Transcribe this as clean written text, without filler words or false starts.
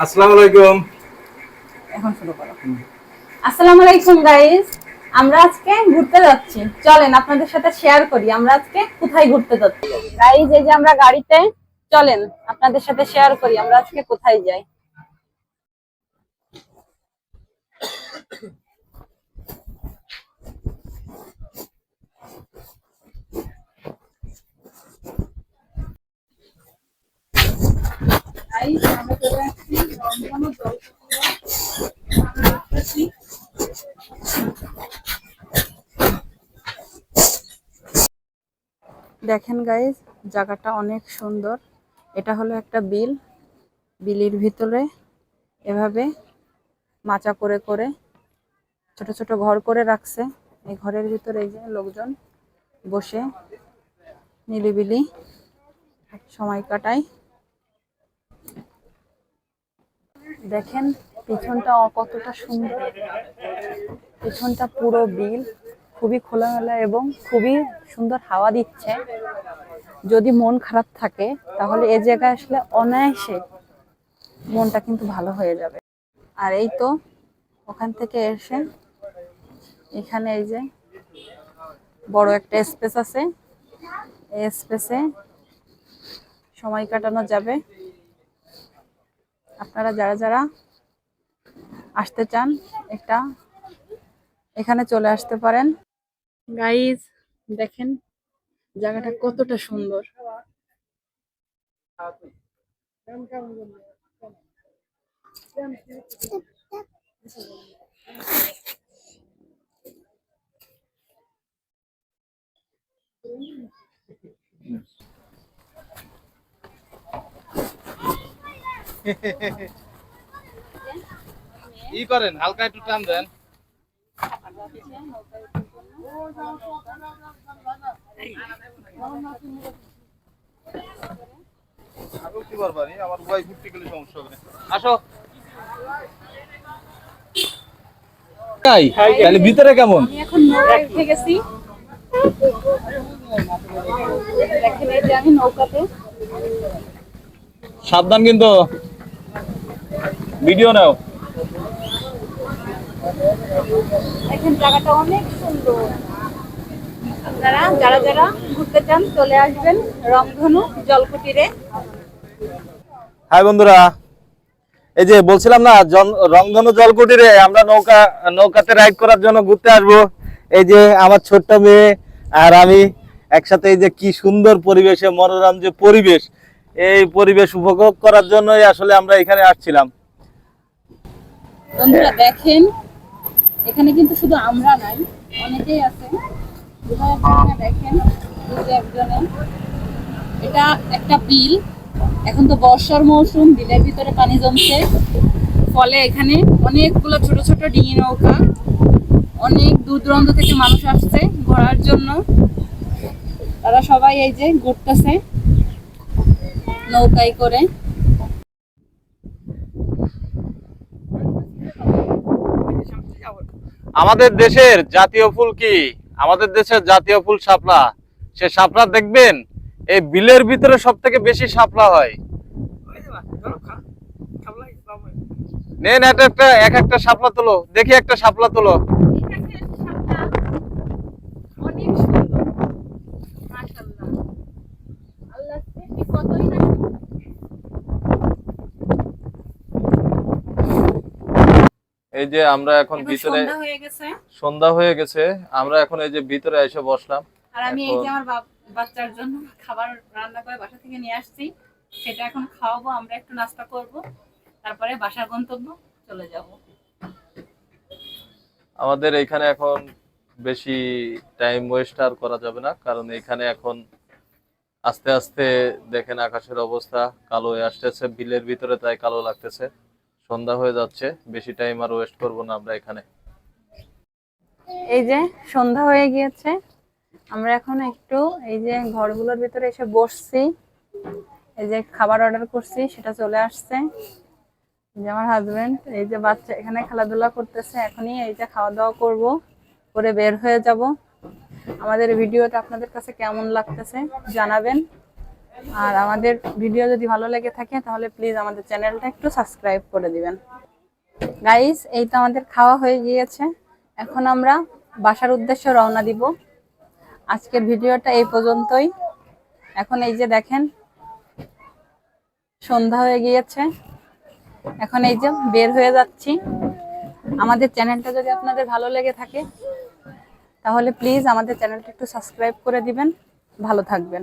আসসালামু আলাইকুম। এখন শুরু করো। আসসালামু আলাইকুম গাইস, আমরা আজকে ঘুরতে যাচ্ছি। চলেন আপনাদের সাথে শেয়ার করি আমরা আজকে কোথায় ঘুরতে যাচ্ছি। গাইস, এই যে আমরা গাড়িতে, চলেন আপনাদের সাথে শেয়ার করি আমরা আজকে কোথায় যাই। গাইস, আমরা চলে আসছি রংধনু জলপ্রপাতে। দেখেন গাইস, জায়গাটা অনেক সুন্দর। এটা হলো একটা বিল। বিলের ভিতরে এভাবে মাচা করে করে ছোট ছোট ঘর করে রাখছে। এই ঘরের ভিতরে এই যে লোকজন বসে নিরিবিলি সময় কাটায়। দেখেন পিছনটা কতটা সুন্দর, পিছনটা পুরো বিল, খুবই খোলামেলা এবং খুবই সুন্দর হাওয়া দিচ্ছে। যদি মন খারাপ থাকে তাহলে এই জায়গায় আসলে অনায়াসে মনটা কিন্তু ভালো হয়ে যাবে। আর এই তো ওখান থেকে এসে এখানে এই যে বড় একটা স্পেস আছে, এই স্পেসে সময় কাটানো যাবে। আপনারা যারা যারা আসতে চান একটা এখানে চলে আসতে পারেন। গাইজ দেখেন জায়গাটা কতটা সুন্দর। ই করেন, হালকা একটু টান দেন। আমি উঠতে পারবো না, আমার ওয়াইফ উঠতে গেলে সমস্যা হবে। আসো। তাই তাহলে ভিতরে কেমন? আমি এখন নৌকায় উঠে গেছি। দেখেন এই যে আমি নৌকাতে। সাবধান কিন্তু, ভিডিও নাও। দেখেন জায়গাটা অনেক সুন্দর। আপনারা যারা যারা ঘুরতে চান চলে আসবেন রংধনু জলকুটিরে। হাই বন্ধুরা, এই যে বলছিলাম না রংধনু জলকুটিরে আমরা নৌকাতে রাইড করার জন্য ঘুরতে আসবো। এই যে আমার ছোট্ট মেয়ে আর আমি একসাথে, এই যে কি সুন্দর পরিবেশে মনোরম যে পরিবেশ, এই পরিবেশ উপভোগ করার জন্যই আসলে আমরা এখানে আসছিলাম। বন্ধুরা দেখেন এখানে কিন্তু শুধু আমরা নাই, অনেকেই আছে। দেখেন এই যে একজনে, এটা একটা বিল। এখন তো বর্ষার মৌসুম, বিলের ভিতরে পানি জমছে, ফলে এখানে অনেকগুলো ছোট ছোট ডিঙি নৌকা, অনেক দূর দূরান্ত থেকে মানুষ আসছে ঘোরার জন্য। তারা সবাই এই যে ঘুরতেছে নৌকায় করে। আমাদের দেশের জাতীয় ফুল কি? আমাদের দেশের জাতীয় ফুল শাপলা। সে শাপলা দেখবেন এই বিলের ভিতরে সব থেকে বেশি শাপলা হয়। নেন এক একটা শাপলা তোলো, দেখি একটা শাপলা তোলো। অনেক সুন্দর, মাশাআল্লাহ। আল্লাহ সৃষ্টি কতই না। এই যে আমরা এখন ভিতরে, সন্ধ্যা হয়ে গেছে, আমরা এখন এই যে ভিতরে এসে বসলাম। আর আমি এই যে আমার বাচ্চার জন্য খাবার রান্না করে বাসা থেকে নিয়ে আসছি, সেটা এখন খাওয়াবো। আমরা একটু নাস্তা করব, তারপরে বাসার গন্তব্য চলে যাব। আমাদের এখানে এখন বেশি টাইম ওয়েস্ট আর করা যাবে না, কারণ এখানে এখন আস্তে আস্তে দেখেন আকাশের অবস্থা কালো হয়ে আসতেছে বিলের ভিতরে, তাই কালো লাগতেছে। সন্ধ্যা হয়ে যাচ্ছে, বেশি টাইম আর ওয়েস্ট করব না আমরা এখানে। এই যে সন্ধ্যা হয়ে গিয়েছে, আমরা এখন একটু এই যে ঘরগুলোর ভিতরে এসে বসছি। এই যে খাবার অর্ডার করছি, সেটা চলে আসছে। যে আমার হাজবেন্ড, এই যে বাচ্চা এখানে খেলাধুলা করতেছে। এখনই এই যে খাওয়া দাওয়া করব, করে বের হয়ে যাব। আমাদের ভিডিওটা আপনাদের কাছে কেমন লাগতেছে জানাবেন। আর আমাদের ভিডিও যদি ভালো লেগে থাকে তাহলে প্লিজ আমাদের চ্যানেলটা একটু সাবস্ক্রাইব করে দিবেন। গাইস, এই তো আমাদের খাওয়া হয়ে গিয়েছে। এখন আমরা বাসার উদ্দেশ্যে রওনা দিব। আজকের ভিডিওটা এই পর্যন্তই। এখন এই যে দেখেন সন্ধ্যা হয়ে গিয়েছে, এখন এই যে বের হয়ে যাচ্ছি। আমাদের চ্যানেলটা যদি আপনাদের ভালো লেগে থাকে তাহলে প্লিজ আমাদের চ্যানেলটা একটু সাবস্ক্রাইব করে দিবেন। ভালো থাকবেন।